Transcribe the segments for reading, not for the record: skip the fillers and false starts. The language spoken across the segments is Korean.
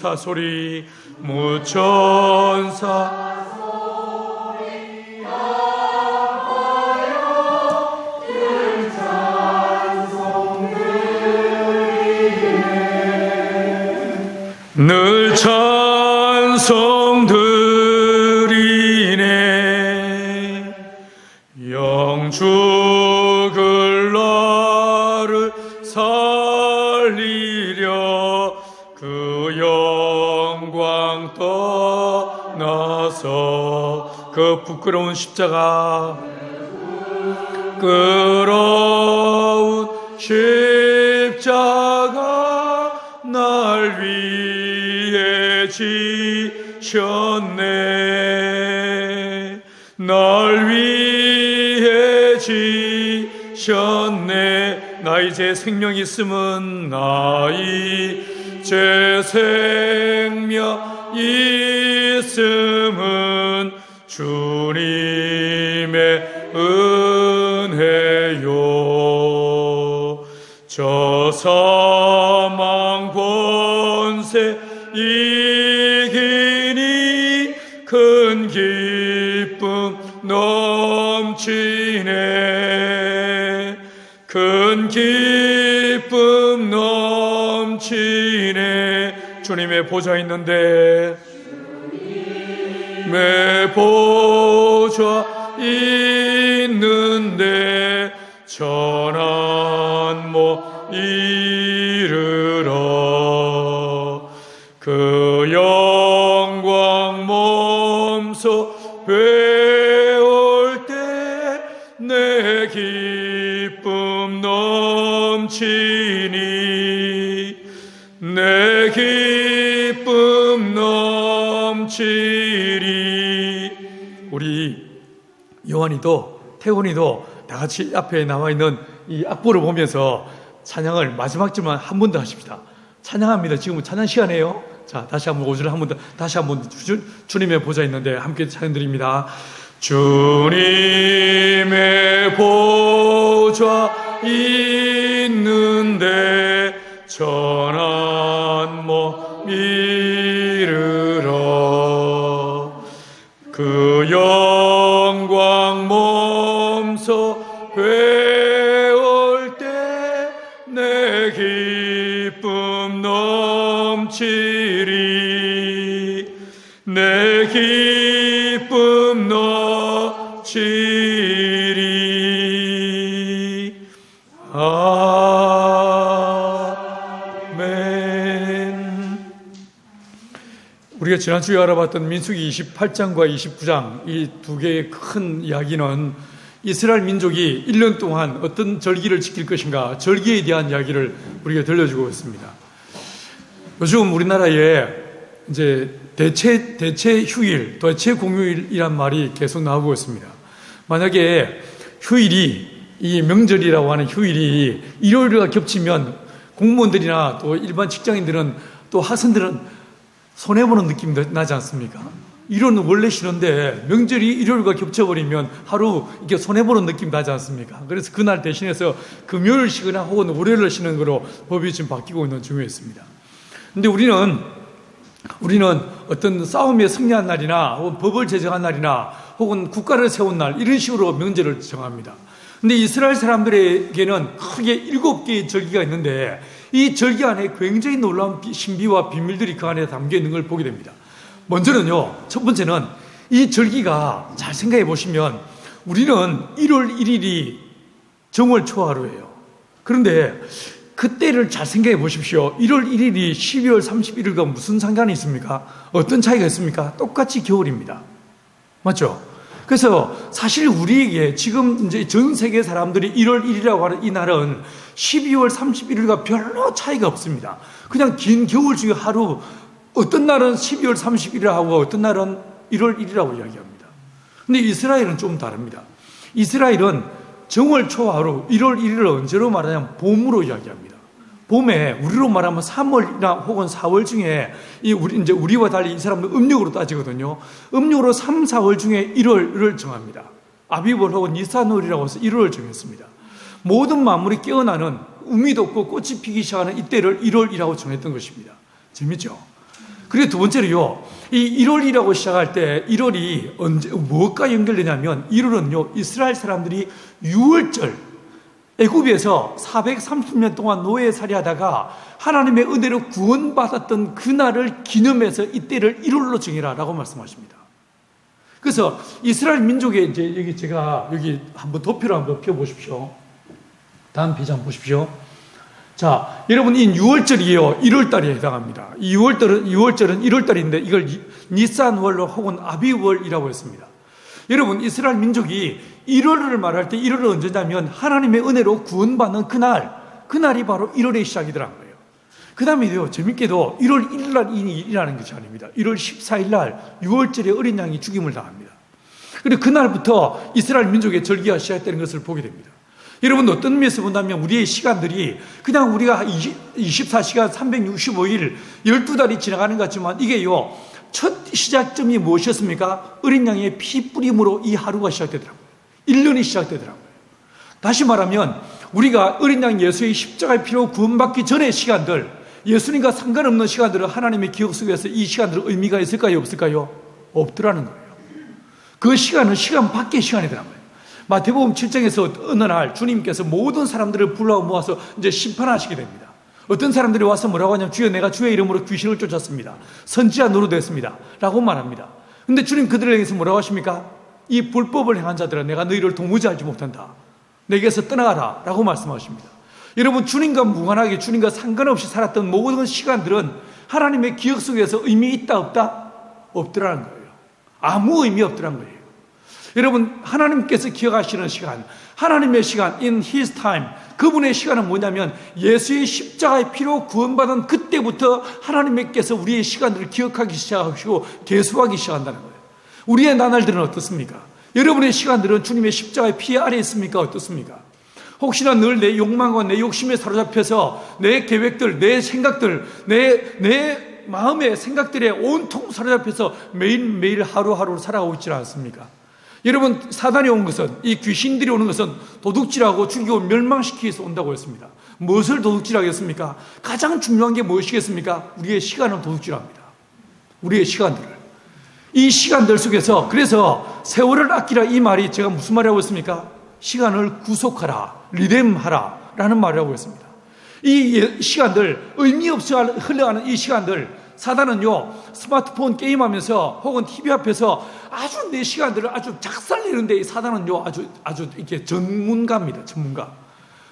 사소리 무천사 늘 찬송 드리네. 영 죽을 나를 살리려 그 영광 떠나서 그 부끄러운 십자가 부끄러운 십자가 날 위해 지셨네. 날 위해 지셨네. 나 이제 생명 있음은 나 이제 생명 있음은 주님의 은혜요. 저 사망 권세 이기니 큰 기쁨 넘치네. 큰 기쁨 넘치네. 주님의 보좌 있는데, 주님의 보좌 있는데 전한 못 이르러. 그 영광 몸소 배울 때 내 기쁨 넘치니. 내 기쁨 넘치리. 우리 요한이도 태훈이도 다 같이 앞에 나와 있는 이 악보를 보면서 찬양을 마지막 줄만 한 번 더 하십시다. 찬양합니다. 지금은 찬양 시간이에요. 자, 다시 한번 5절을 한 번 더, 다시 한번 주님의 보좌 있는데 함께 찬양 드립니다. 주님의 보좌 있는데 전한 못 이르러. 그 영광 몸소 배울 때 내 기쁨 넘치리. 내 기쁨 넘치리. 아멘. 우리가 지난주에 알아봤던 민수기 28장과 29장 이 두 개의 큰 이야기는 이스라엘 민족이 1년 동안 어떤 절기를 지킬 것인가, 절기에 대한 이야기를 우리가 들려주고 있습니다. 요즘 우리나라에 이제 대체 휴일, 대체 공휴일이란 말이 계속 나오고 있습니다. 만약에 휴일이, 이 명절이라고 하는 휴일이 일요일과 겹치면 공무원들이나 또 일반 직장인들은 또 학생들은 손해보는 느낌이 나지 않습니까? 일요일은 원래 쉬는데 명절이 일요일과 겹쳐버리면 하루 이렇게 손해보는 느낌 나지 않습니까? 그래서 그날 대신해서 금요일 쉬거나 혹은 월요일을 쉬는 거로 법이 지금 바뀌고 있는 중에 있습니다. 근데 우리는 어떤 싸움에 승리한 날이나 혹은 법을 제정한 날이나 혹은 국가를 세운 날 이런 식으로 명절을 정합니다. 근데 이스라엘 사람들에게는 크게 7개의 절기가 있는데 이 절기 안에 굉장히 놀라운 신비와 비밀들이 그 안에 담겨 있는 걸 보게 됩니다. 먼저는요, 첫 번째는 이 절기가 잘 생각해 보시면 우리는 1월 1일이 정월 초하루예요. 그런데 그때를 잘 생각해 보십시오. 1월 1일이 12월 31일과 무슨 상관이 있습니까? 어떤 차이가 있습니까? 똑같이 겨울입니다. 맞죠? 그래서 사실 우리에게 지금 이제 전 세계 사람들이 1월 1일이라고 하는 이 날은 12월 31일과 별로 차이가 없습니다. 그냥 긴 겨울 중에 하루, 어떤 날은 12월 31일이라고 하고 어떤 날은 1월 1일이라고 이야기합니다. 근데 이스라엘은 좀 다릅니다. 이스라엘은 정월 초하루 1월 1일을 언제로 말하냐면 봄으로 이야기합니다. 봄에 우리로 말하면 3월이나 혹은 4월 중에 이제 우리와 달리 이 사람들 음력으로 따지거든요. 음력으로 3, 4월 중에 1월을 정합니다. 아비벌 혹은 니산월이라고 해서 1월을 정했습니다. 모든 만물이 깨어나는 우미 돋고 꽃이 피기 시작하는 이때를 1월이라고 정했던 것입니다. 재밌죠? 그리고 두 번째로요, 이 1월이라고 시작할 때 1월이 언제, 무엇과 연결되냐면 1월은요, 이스라엘 사람들이 6월절, 애굽에서 430년 동안 노예살이 하다가 하나님의 은혜로 구원받았던 그날을 기념해서 이때를 1월로 정해라라고 말씀하십니다. 그래서 이스라엘 민족의 이제 여기 제가 여기 한번 도표를 한번 펴보십시오. 다음 페이지 한번 보십시오. 자, 여러분, 이 6월절이에요. 1월달에 해당합니다. 이 6월절은 1월달인데 이걸 니산월 혹은 아비월이라고 했습니다. 여러분, 이스라엘 민족이 1월을 말할 때 1월은 언제냐면 하나님의 은혜로 구원받는 그날이 바로 1월의 시작이더라고요. 그 다음에요, 재밌게도 1월 1일 날 일하는 것이 아닙니다. 1월 14일 날 6월절에 어린 양이 죽임을 당합니다. 그리고 그날부터 이스라엘 민족의 절기가 시작되는 것을 보게 됩니다. 여러분, 어떤 의미에서 본다면 우리의 시간들이 그냥 우리가 24시간 365일 12달이 지나가는 것 같지만 이게요, 첫 시작점이 무엇이었습니까? 어린 양의 피 뿌림으로 이 하루가 시작되더라고요. 1년이 시작되더라고요. 다시 말하면 우리가 어린 양 예수의 십자가의 피로 구원받기 전의 시간들, 예수님과 상관없는 시간들은 하나님의 기억 속에서 이 시간들은 의미가 있을까요? 없을까요? 없더라는 거예요. 그 시간은 시간 밖의 시간이더라고요. 마태복음 7장에서 어느 날 주님께서 모든 사람들을 불러 모아서 이제 심판하시게 됩니다. 어떤 사람들이 와서 뭐라고 하냐면, 주여, 내가 주의 이름으로 귀신을 쫓았습니다. 선지자 노릇했습니다. 라고 말합니다. 근데 주님 그들을 향해서 뭐라고 하십니까? 이 불법을 행한 자들아, 내가 너희를 도무지 알지 못한다. 내게서 떠나가라. 라고 말씀하십니다. 여러분, 주님과 무관하게 주님과 상관없이 살았던 모든 시간들은 하나님의 기억 속에서 의미 있다 없다? 없더라는 거예요. 아무 의미 없더라는 거예요. 여러분, 하나님께서 기억하시는 시간, 하나님의 시간, in His time, 그분의 시간은 뭐냐면 예수의 십자가의 피로 구원받은 그때부터 하나님께서 우리의 시간들을 기억하기 시작하시고 계수하기 시작한다는 거예요. 우리의 나날들은 어떻습니까? 여러분의 시간들은 주님의 십자가의 피 아래에 있습니까? 어떻습니까? 혹시나 늘 내 욕망과 내 욕심에 사로잡혀서 내 계획들, 내 생각들, 내 마음의 생각들에 온통 사로잡혀서 매일매일 하루하루 살아가고 있지 않습니까? 여러분, 사단이 온 것은, 이 귀신들이 오는 것은 도둑질하고 죽이고 멸망시키기 위해서 온다고 했습니다. 무엇을 도둑질하겠습니까? 가장 중요한 게 무엇이겠습니까? 우리의 시간을 도둑질합니다. 우리의 시간들을. 이 시간들 속에서, 그래서 세월을 아끼라, 이 말이 제가 무슨 말이라고 했습니까? 시간을 구속하라, 리뎀하라 라는 말이라고 했습니다. 이 시간들, 의미 없이 흘러가는 이 시간들, 사단은요, 스마트폰 게임하면서 혹은 TV 앞에서 아주 내 시간들을 아주 작살내는데, 이 사단은요, 아주 이렇게 전문가입니다. 전문가.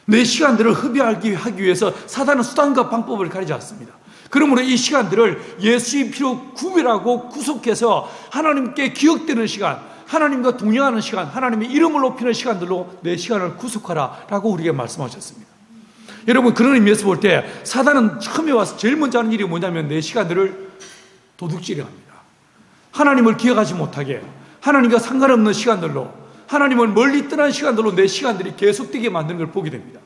내 시간들을 흡입하기 위해서 사단은 수단과 방법을 가리지 않습니다. 그러므로 이 시간들을 예수의 피로 구별하고 구속해서 하나님께 기억되는 시간, 하나님과 동행하는 시간, 하나님의 이름을 높이는 시간들로 내 시간을 구속하라 라고 우리에게 말씀하셨습니다. 여러분, 그런 의미에서 볼 때 사단은 처음에 와서 제일 먼저 하는 일이 뭐냐면 내 시간들을 도둑질을 합니다. 하나님을 기억하지 못하게, 하나님과 상관없는 시간들로, 하나님을 멀리 떠난 시간들로 내 시간들이 계속되게 만드는 걸 보게 됩니다.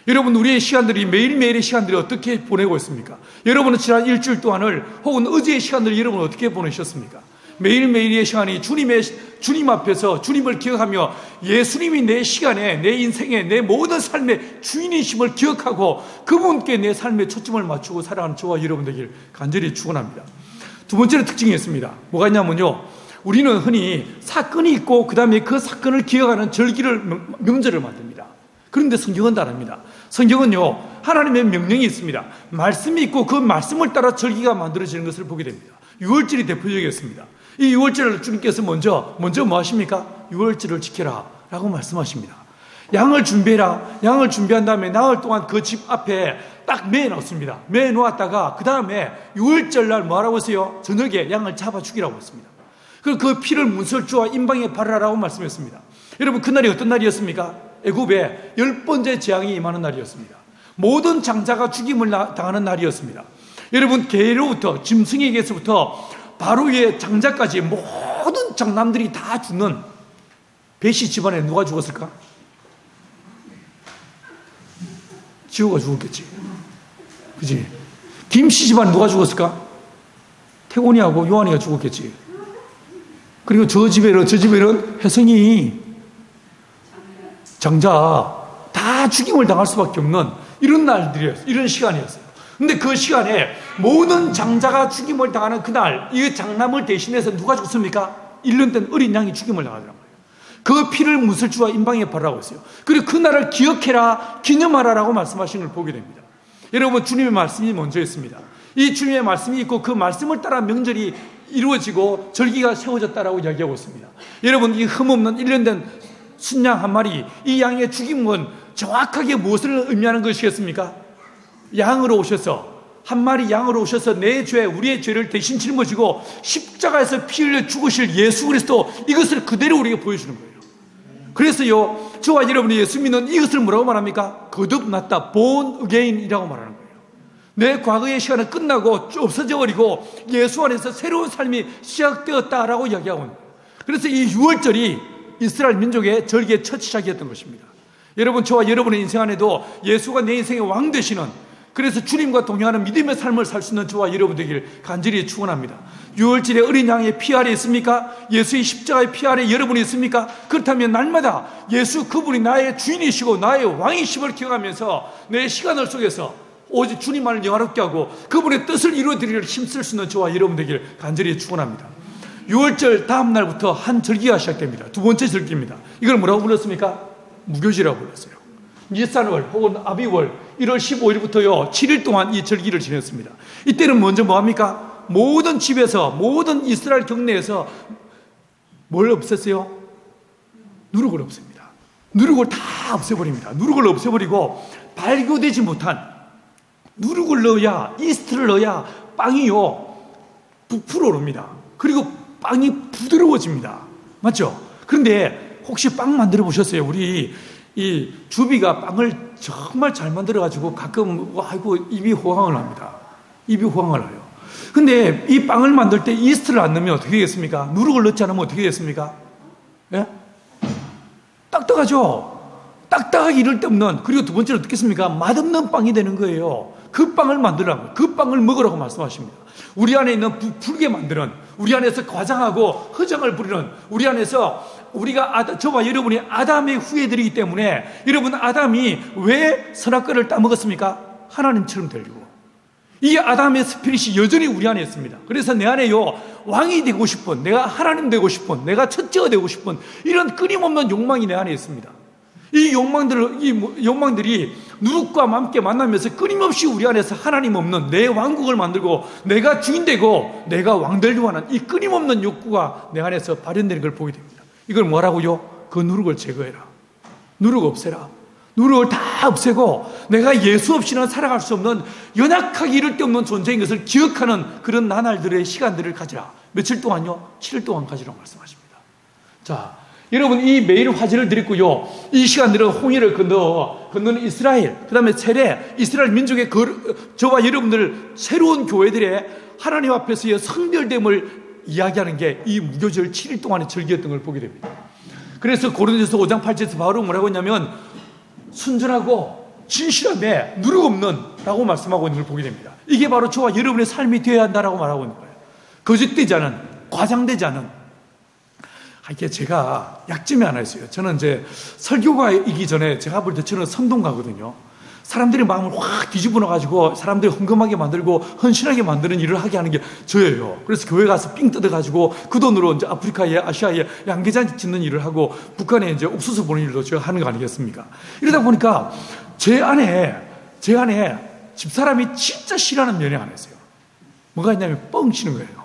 여러분, 우리의 시간들이, 매일매일의 시간들이 어떻게 보내고 있습니까? 여러분은 지난 일주일 동안을 혹은 어제의 시간들을 여러분은 어떻게 보내셨습니까? 매일매일의 시간이 주님 앞에서 주님을 기억하며 예수님이 내 시간에, 내 인생에, 내 모든 삶의 주인이심을 기억하고 그분께 내 삶의 초점을 맞추고 살아가는 저와 여러분 되길 간절히 축원합니다. 두 번째로 특징이 있습니다. 뭐가 있냐면요, 우리는 흔히 사건이 있고 그 다음에 그 사건을 기억하는 절기를, 명절을 만듭니다. 그런데 성경은 다릅니다. 성경은요, 하나님의 명령이 있습니다. 말씀이 있고 그 말씀을 따라 절기가 만들어지는 것을 보게 됩니다. 6월절이 대표적이었습니다. 이 6월절을 주님께서 먼저 뭐 하십니까? 6월절을 지켜라 라고 말씀하십니다. 양을 준비해라. 양을 준비한 다음에 나흘 동안 그 집 앞에 딱 매어 놓습니다. 매어 놓았다가 그 다음에 6월절 날 뭐 하라고 했어요? 저녁에 양을 잡아 죽이라고 했습니다. 그 피를 문설주와 임방에 바르라고 말씀했습니다. 여러분, 그날이 어떤 날이었습니까? 애굽에 10번째 재앙이 임하는 날이었습니다. 모든 장자가 죽임을 당하는 날이었습니다. 여러분, 개로부터 짐승에게서부터 바로 위에 장자까지 모든 장남들이 다 죽는 베시 집안에 누가 죽었을까? 지호가 죽었겠지. 그지? 김씨 집안에 누가 죽었을까? 태곤이하고 요한이가 죽었겠지. 그리고 저 집에는 혜성이, 장자 다 죽임을 당할 수밖에 없는 이런 날들이었어요. 이런 시간이었어요. 근데 그 시간에 모든 장자가 죽임을 당하는 그날, 이 장남을 대신해서 누가 죽습니까? 1년 된 어린 양이 죽임을 당하더란 말이에요. 그 피를 무슬주와 임방에 바르라고 했어요. 그리고 그날을 기억해라, 기념하라라고 말씀하신 걸 보게 됩니다. 여러분, 주님의 말씀이 먼저였습니다. 이 주님의 말씀이 있고 그 말씀을 따라 명절이 이루어지고 절기가 세워졌다라고 이야기하고 있습니다. 여러분, 이 흠없는 1년 된 순양 한 마리, 이 양의 죽임은 정확하게 무엇을 의미하는 것이겠습니까? 양으로 오셔서, 한 마리 양으로 오셔서 내 죄, 우리의 죄를 대신 짊어지고 십자가에서 피 흘려 죽으실 예수 그리스도, 이것을 그대로 우리에게 보여주는 거예요. 그래서요, 저와 여러분이 예수 믿는 이것을 뭐라고 말합니까? 거듭났다, born again이라고 말하는 거예요. 내 과거의 시간은 끝나고 없어져 버리고 예수 안에서 새로운 삶이 시작되었다라고 이야기하고 있는 거예요. 그래서 이 6월절이 이스라엘 민족의 절기의 첫 시작이었던 것입니다. 여러분, 저와 여러분의 인생 안에도 예수가 내 인생의 왕 되시는, 그래서 주님과 동행하는 믿음의 삶을 살 수 있는 저와 여러분 되길 간절히 축원합니다. 6월절에 어린 양의 피 아래 있습니까? 예수의 십자가의 피 아래 여러분이 있습니까? 그렇다면 날마다 예수 그분이 나의 주인이시고 나의 왕이심을 기억하면서 내 시간을 속에서 오직 주님만을 영화롭게 하고 그분의 뜻을 이루어드리기를 힘쓸 수 있는 저와 여러분 되길 간절히 축원합니다. 6월절 다음 날부터 한 절기가 시작됩니다. 두 번째 절기입니다. 이걸 뭐라고 불렀습니까? 무교절이라고 불렀어요. 니산월 혹은 아비월 1월 15일부터요 7일 동안 이 절기를 지냈습니다. 이때는 먼저 뭐합니까? 모든 집에서, 모든 이스라엘 경내에서 뭘 없앴어요? 누룩을 없앱니다. 누룩을 다 없애버립니다. 누룩을 없애버리고 발교되지 못한, 누룩을 넣어야, 이스트를 넣어야 빵이요 부풀어 오릅니다. 그리고 빵이 부드러워집니다. 맞죠? 그런데 혹시 빵 만들어 보셨어요? 우리 이 주비가 빵을 정말 잘 만들어가지고 가끔 아이고 입이 호강을 합니다. 입이 호강을 해요. 근데 이 빵을 만들 때 이스트를 안 넣으면 어떻게 되겠습니까? 누룩을 넣지 않으면 어떻게 되겠습니까? 예? 딱딱하죠? 딱딱하게 이럴 데 없는, 그리고 두 번째로 어떻겠습니까? 맛없는 빵이 되는 거예요. 그 빵을 만들라고, 그 빵을 먹으라고 말씀하십니다. 우리 안에 있는 부풀게 만드는, 우리 안에서 과장하고 허정을 부리는, 우리 안에서 우리가 저와 여러분이 아담의 후예들이기 때문에, 여러분, 아담이 왜 선악과를 따먹었습니까? 하나님처럼 되려고. 이 아담의 스피릿이 여전히 우리 안에 있습니다. 그래서 내 안에요 왕이 되고 싶은, 내가 하나님 되고 싶은, 내가 첫째가 되고 싶은 이런 끊임없는 욕망이 내 안에 있습니다. 이 욕망들이 누룩과 함께 만나면서 끊임없이 우리 안에서 하나님 없는 내 왕국을 만들고 내가 주인 되고 내가 왕 되려고 하는 이 끊임없는 욕구가 내 안에서 발현되는 걸 보게 됩니다. 이걸 뭐라고요? 그 누룩을 제거해라. 누룩 없애라. 누룩을 다 없애고 내가 예수 없이는 살아갈 수 없는, 연약하기 이를 데 없는 존재인 것을 기억하는 그런 나날들의 시간들을 가지라. 며칠 동안요? 7일 동안 가지라고 말씀하십니다. 자, 여러분, 이 매일 화제를 드렸고요, 이 시간들은 홍해를 건너는 이스라엘, 그 다음에 세례, 이스라엘 민족의 저와 여러분들 새로운 교회들의 하나님 앞에서의 성별됨을 이야기하는 게 이 무교절 7일 동안의 절기였던 걸 보게 됩니다. 그래서 고린도서 5장 8절에서 바울은 뭐라고 했냐면 순전하고 진실함에 누룩 없는 라고 말씀하고 있는 걸 보게 됩니다. 이게 바로 저와 여러분의 삶이 되어야 한다라고 말하고 있는 거예요. 거짓되지 않은, 과장되지 않은. 이게 제가 약점이 하나 있어요. 저는 이제 설교가이기 전에 제가 볼 때 저는 선동가거든요. 사람들의 마음을 확 뒤집어 놔가지고 사람들이 헌금하게 만들고 헌신하게 만드는 일을 하게 하는 게 저예요. 그래서 교회 가서 삥 뜯어가지고 그 돈으로 이제 아프리카에, 아시아에 양계장 짓는 일을 하고 북한에 이제 옥수수 보는 일도 제가 하는 거 아니겠습니까? 이러다 보니까 제 안에 집사람이 진짜 싫어하는 면이 하나 있어요. 뭐가 있냐면 뻥치는 거예요.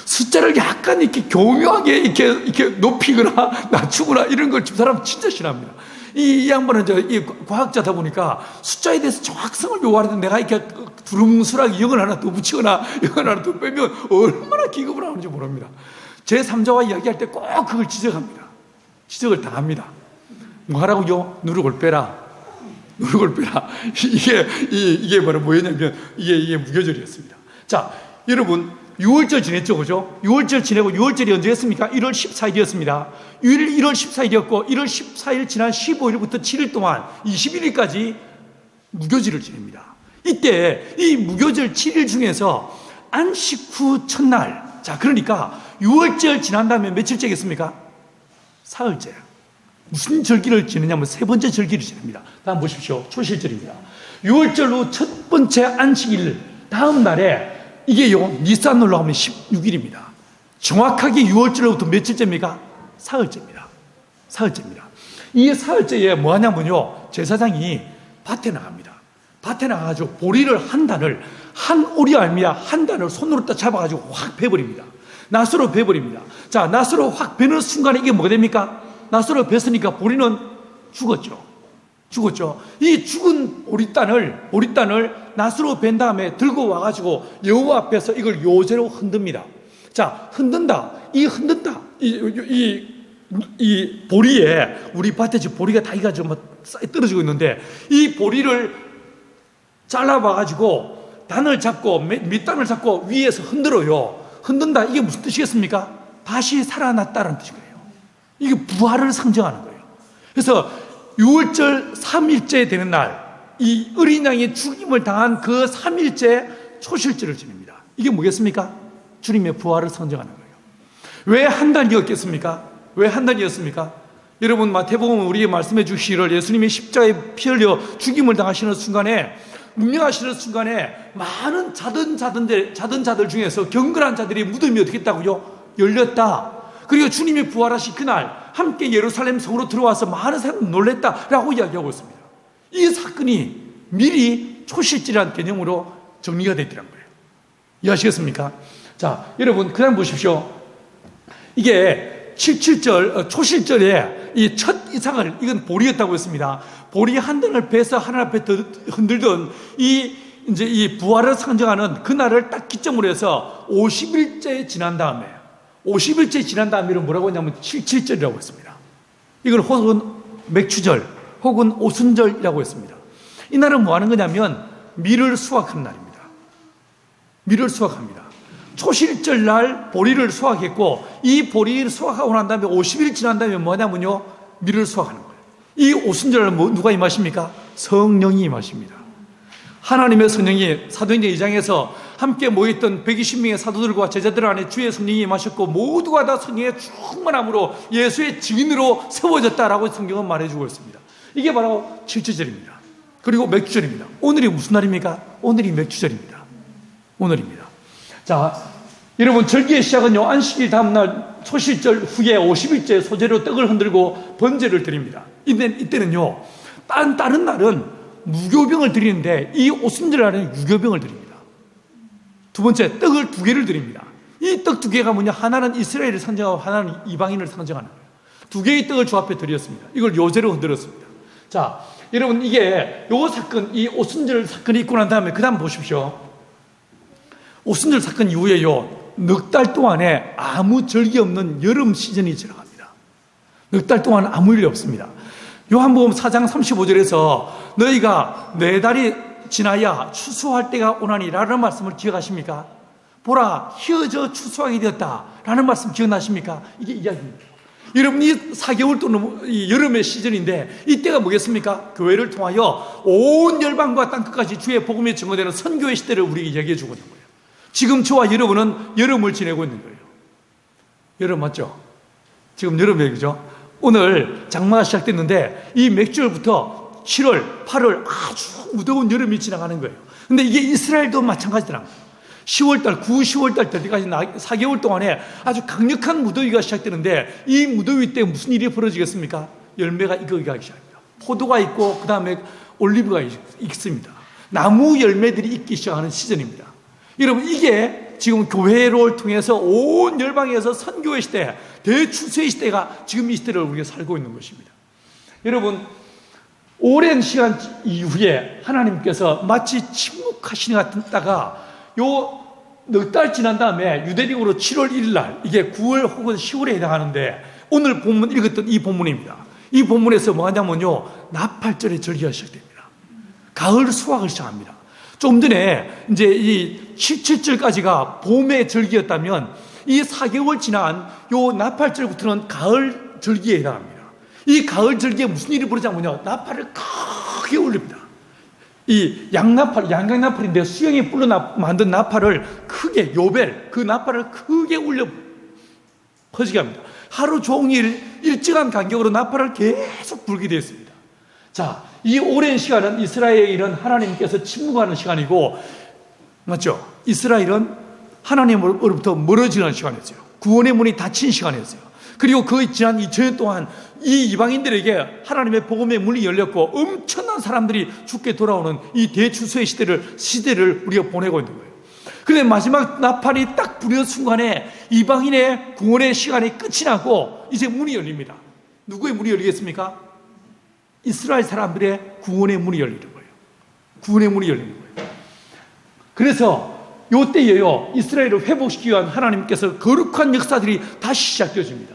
숫자를 약간 이렇게 교묘하게 이렇게 높이거나 낮추거나 이런 걸 집사람 진짜 싫어합니다. 이 양반은 이 과학자다 보니까 숫자에 대해서 정확성을 요구하는데 내가 이렇게 두lum술하게 0을 하나 더 붙이거나 0을 하나 더 빼면 얼마나 기겁을 하는지 모릅니다. 제 3자와 이야기할 때 꼭 그걸 지적합니다. 지적을 당합니다. 뭐 하라고요? 누룩을 빼라. 누룩을 빼라. 이게 바로 뭐였냐면 이게 무교절이었습니다. 자, 여러분, 6월절 지냈죠, 그죠? 6월절 지내고 6월절이 언제였습니까? 1월 14일이었습니다. 1월 14일이었고 1월 14일 지난 15일부터 7일 동안 21일까지 무교절을 지냅니다. 이때 이 무교절 7일 중에서 안식 후 첫날, 자, 그러니까 6월절 지난 다음에 며칠째겠습니까? 사흘째. 무슨 절기를 지내냐면 세 번째 절기를 지냅니다. 다음 보십시오. 초실절입니다. 6월절 후 첫 번째 안식일 다음 날에 이게요, 니산으로 하면 16일입니다. 정확하게 6월절로부터 며칠째입니까? 사흘째입니다. 사흘째입니다. 이 사흘째에 뭐 하냐면요, 제사장이 밭에 나갑니다. 밭에 나가가지고 보리를 한 단을, 한 오리 알미야 한 단을 손으로 딱 잡아가지고 확 베버립니다. 낫으로 베버립니다. 자, 낫으로 확 베는 순간에 이게 뭐가 됩니까? 낫으로 베으니까 보리는 죽었죠. 죽었죠. 이 죽은 보리단을 낫으로 벤 다음에 들고 와가지고 여호와 앞에서 이걸 요제로 흔듭니다. 자, 흔든다. 이 보리에, 우리 밭에 지금 보리가 다 이가지고 떨어지고 있는데, 이 보리를 잘라봐가지고 단을 잡고 밑단을 잡고 위에서 흔들어요. 흔든다. 이게 무슨 뜻이겠습니까? 다시 살아났다는 뜻이에요. 이게 부활을 상징하는 거예요. 그래서 6월절 3일째 되는 날, 이 어린 양이 죽임을 당한 그 3일째 초실절을 지냅니다. 이게 뭐겠습니까? 주님의 부활을 상징하는 거예요. 왜 한 달이었겠습니까? 왜 한 달이었습니까? 여러분, 마태복음 우리에게 말씀해 주시기를 예수님이 십자가에 피 흘려 죽임을 당하시는 순간에, 운명하시는 순간에 많은 자던 자들 중에서 경건한 자들이 무덤이 어떻게 했다고요? 열렸다. 그리고 주님이 부활하신 그날 함께 예루살렘 성으로 들어와서 많은 사람이 놀랬다라고 이야기하고 있습니다. 이 사건이 미리 초실질이라는 개념으로 정리가 되어 있더란 거예요. 이해하시겠습니까? 자, 여러분, 그 다음 보십시오. 이게 77절, 초실절에 이 첫 이상을, 이건 보리였다고 했습니다. 보리 한 단을 베서 하늘 앞에 흔들던 이 부활을 상징하는 그날을 딱 기점으로 해서 50일째 지난 다음에, 50일째 지난 다음에는 뭐라고 하냐면 77절이라고 했습니다. 이걸 혹은 맥추절, 혹은 오순절이라고 했습니다. 이 날은 뭐 하는 거냐면 밀을 수확하는 날입니다. 밀을 수확합니다. 초실절 날 보리를 수확했고, 이 보리를 수확하고 난 다음에 50일 지난 다음에 뭐냐면요, 밀을 수확하는 거예요. 이 오순절은 누가 임하십니까? 성령이 임하십니다. 하나님의 성령이 사도행전 2장에서 함께 모였던 120명의 사도들과 제자들 안에 주의 성령이 임하셨고, 모두가 다 성령의 충만함으로 예수의 증인으로 세워졌다라고 성경은 말해주고 있습니다. 이게 바로 칠주절입니다. 그리고 맥주절입니다. 오늘이 무슨 날입니까? 오늘이 맥주절입니다. 오늘입니다. 자, 여러분, 절기의 시작은요, 안식일 다음날 초실절 후에 50일째 소재로 떡을 흔들고 번제를 드립니다. 이때는요, 다른 날은 무교병을 드리는데, 이 오순절 날은 유교병을 드립니다. 두 번째, 떡을 2개를 드립니다. 이 떡 2개가 뭐냐? 하나는 이스라엘을 상징하고 하나는 이방인을 상징하는 거예요. 2개의 떡을 주 앞에 드렸습니다. 이걸 요제로 흔들었습니다. 자, 여러분, 이게 요 사건, 이 오순절 사건이 있고 난 다음에 그 다음 보십시오. 오순절 사건 이후에요, 넉 달 동안에 아무 절기 없는 여름 시즌이 지나갑니다. 넉 달 동안 아무 일이 없습니다. 요한복음 4장 35절에서 너희가 4달이 지나야 추수할 때가 오나니 라는 말씀을 기억하십니까? 보라, 휘어져 추수하게 되었다 라는 말씀 기억나십니까? 이게 이야기입니다. 여러분, 이 4개월 또는 이 여름의 시즌인데, 이때가 뭐겠습니까? 교회를 통하여 온 열방과 땅끝까지 주의 복음이 증거되는 선교의 시대를 우리에게 얘기해 주고 있는 거예요. 지금 저와 여러분은 여름을 지내고 있는 거예요. 여름 맞죠? 지금 여름이에요, 그죠? 오늘 장마가 시작됐는데 이 맥주월부터 7월, 8월 아주 무더운 여름이 지나가는 거예요. 근데 이게 이스라엘도 마찬가지더라고요. 10월달, 9, 10월달 때까지 4개월 동안에 아주 강력한 무더위가 시작되는데, 이 무더위 때 무슨 일이 벌어지겠습니까? 열매가 익기 시작합니다. 포도가 있고 그 다음에 올리브가 익습니다. 나무 열매들이 익기 시작하는 시즌입니다. 여러분, 이게 지금 교회를 통해서 온 열방에서 선교의 시대, 대추수의 시대가 지금 이 시대를 우리가 살고 있는 것입니다. 여러분, 오랜 시간 이후에 하나님께서 마치 침묵하시는 것 같다가 요 넉 달 지난 다음에 유대력으로 7월 1일 날, 이게 9월 혹은 10월에 해당하는데, 오늘 본문 읽었던 이 본문입니다. 이 본문에서 뭐 하냐면요, 나팔절의 절기가 시작됩니다. 가을 수확을 시작합니다. 좀 전에 이제 이 17절까지가 봄의 절기였다면, 이 4개월 지난 요 나팔절부터는 가을 절기에 해당합니다. 이 가을 절기에 무슨 일이 벌어지냐면요, 나팔을 크게 올립니다. 이 양강나팔인데 수영이 불러 만든 나팔을 크게, 요벨, 그 나팔을 크게 울려 퍼지게 합니다. 하루 종일 일정한 간격으로 나팔을 계속 불게 되어 있습니다. 자, 이 오랜 시간은 이스라엘은 하나님께서 침묵하는 시간이고, 맞죠? 이스라엘은 하나님으로부터 멀어지는 시간이었어요. 구원의 문이 닫힌 시간이었어요. 그리고 그 지난 2000년 동안 이 이방인들에게 하나님의 복음의 문이 열렸고 엄청난 사람들이 죽게 돌아오는 이 대추수의 시대를 우리가 보내고 있는 거예요. 그런데 마지막 나팔이 딱 부는 순간에 이방인의 구원의 시간이 끝이 나고 이제 문이 열립니다. 누구의 문이 열리겠습니까? 이스라엘 사람들의 구원의 문이 열리는 거예요. 구원의 문이 열리는 거예요. 그래서 이때에요, 이스라엘을 회복시키기 위한 하나님께서 거룩한 역사들이 다시 시작되어집니다.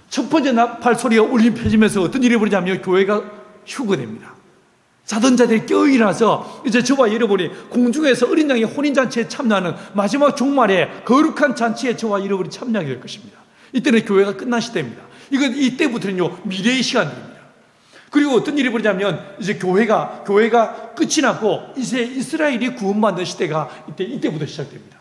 첫 번째 나팔 소리가 울림 펴지면서 어떤 일이 벌어지냐면 교회가 휴거됩니다. 자던 자들이 깨어 일어나서 이제 저와 여러분이 공중에서 어린 양의 혼인잔치에 참여하는 마지막 종말의 거룩한 잔치에 저와 여러분이 참여하게 될 것입니다. 이때는 교회가 끝난 시대입니다. 이때부터는요, 미래의 시간입니다. 그리고 어떤 일이 벌어지냐면 이제 교회가 끝이 나고 이제 이스라엘이 구원받는 시대가 이때부터 시작됩니다.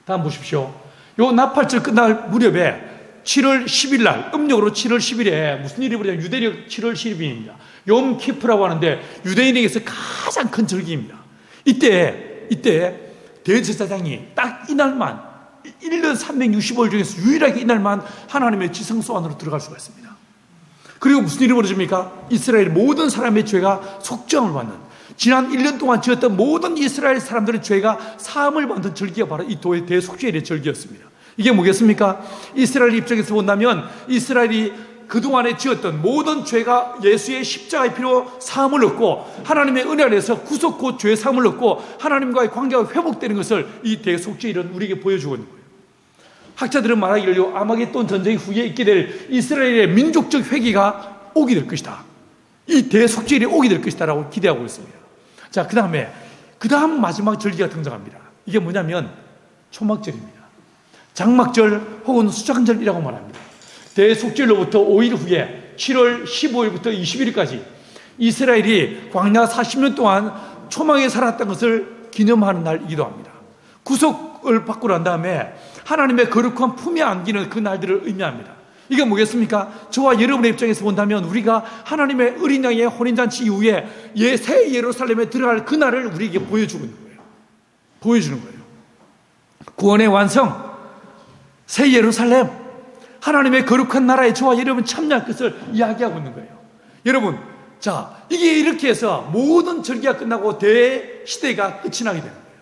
다음 보십시오. 요 나팔절 끝날 무렵에 7월 10일 날, 음력으로 7월 10일에 무슨 일이 벌어지냐면 유대력 7월 10일입니다. 욤 키프라고 하는데 유대인에게서 가장 큰 절기입니다. 이때 대제사장이 딱 이날만 1년 365일 중에서 유일하게 이날만 하나님의 지성소 안으로 들어갈 수가 있습니다. 그리고 무슨 일이 벌어집니까? 이스라엘 모든 사람의 죄가 속죄함을 받는, 지난 1년 동안 지었던 모든 이스라엘 사람들의 죄가 사함을 받는 절기가 바로 이 대속죄일의 절기였습니다. 이게 뭐겠습니까? 이스라엘 입장에서 본다면 이스라엘이 그동안에 지었던 모든 죄가 예수의 십자가의 피로 사함을 얻고 하나님의 은혜 안에서 구속 곧 죄 사함을 얻고 하나님과의 관계가 회복되는 것을 이 대속죄일은 우리에게 보여주고 있는 거예요. 학자들은 말하기를요, 아마겟돈 전쟁 후에 있게 될 이스라엘의 민족적 회개가 오게 될 것이다. 이 대속죄일이 오게 될 것이다 라고 기대하고 있습니다. 자, 그 다음 마지막 절기가 등장합니다. 이게 뭐냐면 초막절입니다. 장막절 혹은 수장절이라고 말합니다. 대속절로부터 5일 후에 7월 15일부터 21일까지 이스라엘이 광야 40년 동안 초막에 살았던 것을 기념하는 날이기도 합니다. 구속을 받고 난 다음에 하나님의 거룩한 품에 안기는 그 날들을 의미합니다. 이게 뭐겠습니까? 저와 여러분의 입장에서 본다면 우리가 하나님의 어린 양의 혼인잔치 이후에 새 예루살렘에 들어갈 그 날을 우리에게 보여주고 있는 거예요. 보여주는 거예요. 구원의 완성, 새 예루살렘, 하나님의 거룩한 나라에 저와 여러분 참여할 것을 이야기하고 있는 거예요. 여러분, 자, 이게 이렇게 해서 모든 절기가 끝나고 대시대가 끝이 나게 되는 거예요.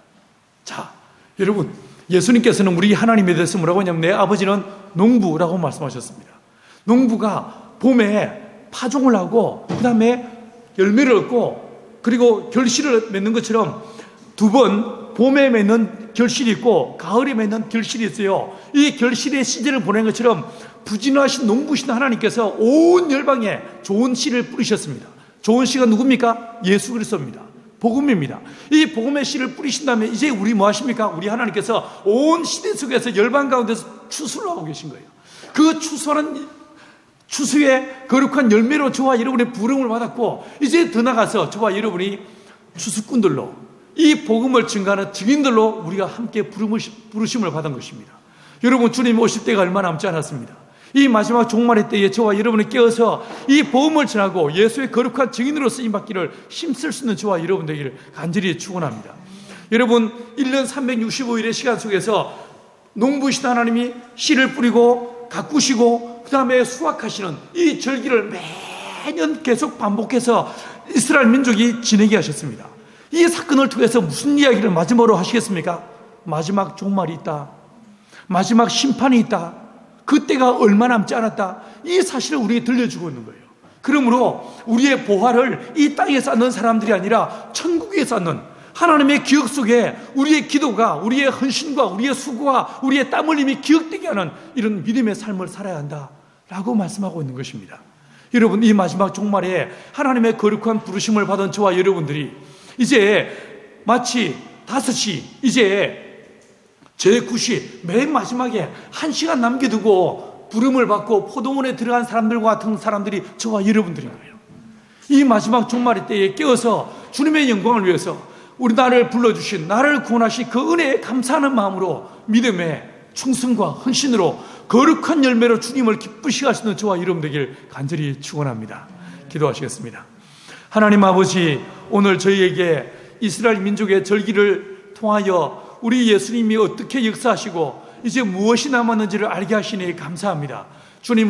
자, 여러분, 예수님께서는 우리 하나님에 대해서 뭐라고 하냐면 내 아버지는 농부라고 말씀하셨습니다. 농부가 봄에 파종을 하고 그 다음에 열매를 얻고 그리고 결실을 맺는 것처럼 두 번 봄에 맺는 결실이 있고 가을에 맺는 결실이 있어요. 이 결실의 시즌을 보낸 것처럼 부지런하신 농부신 하나님께서 온 열방에 좋은 씨를 뿌리셨습니다. 좋은 씨가 누굽니까? 예수 그리스도입니다. 복음입니다. 이 복음의 씨를 뿌리신 다음에 이제 우리 뭐 하십니까? 우리 하나님께서 온 시대 속에서 열방 가운데서 추수를 하고 계신 거예요. 그 추수하는 추수의 거룩한 열매로 저와 여러분의 부름을 받았고 이제 더 나가서 저와 여러분이 추수꾼들로 이 복음을 증거하는 증인들로 우리가 함께 부르심을 받은 것입니다. 여러분, 주님 오실 때가 얼마 남지 않았습니다. 이 마지막 종말의 때에 저와 여러분이 깨어서 이 복음을 전하고 예수의 거룩한 증인으로 쓰임받기를 힘쓸 수 있는 저와 여러분 되기를 간절히 축원합니다. 여러분, 1년 365일의 시간 속에서 농부이신 하나님이 씨를 뿌리고 가꾸시고 그 다음에 수확하시는 이 절기를 매년 계속 반복해서 이스라엘 민족이 지내게 하셨습니다. 이 사건을 통해서 무슨 이야기를 마지막으로 하시겠습니까? 마지막 종말이 있다. 마지막 심판이 있다. 그때가 얼마 남지 않았다. 이 사실을 우리에게 들려주고 있는 거예요. 그러므로 우리의 보화를 이 땅에 쌓는 사람들이 아니라 천국에 쌓는 하나님의 기억 속에 우리의 기도가, 우리의 헌신과 우리의 수고와 우리의 땀 흘림이 기억되게 하는 이런 믿음의 삶을 살아야 한다라고 말씀하고 있는 것입니다. 여러분, 이 마지막 종말에 하나님의 거룩한 부르심을 받은 저와 여러분들이 이제 마치 5시, 이제 제9시 맨 마지막에 1시간 남겨두고 부름을 받고 포도원에 들어간 사람들과 같은 사람들이 저와 여러분들인 거예요. 이 마지막 종말의 때에 깨어서 주님의 영광을 위해서 우리 나를 불러주신, 나를 구원하신 그 은혜에 감사하는 마음으로 믿음의 충성과 헌신으로 거룩한 열매로 주님을 기쁘시게 하시는 저와 여러분 되길 간절히 축원합니다. 기도하시겠습니다. 하나님 아버지, 오늘 저희에게 이스라엘 민족의 절기를 통하여 우리 예수님이 어떻게 역사하시고 이제 무엇이 남았는지를 알게 하시니 감사합니다. 주님, 우리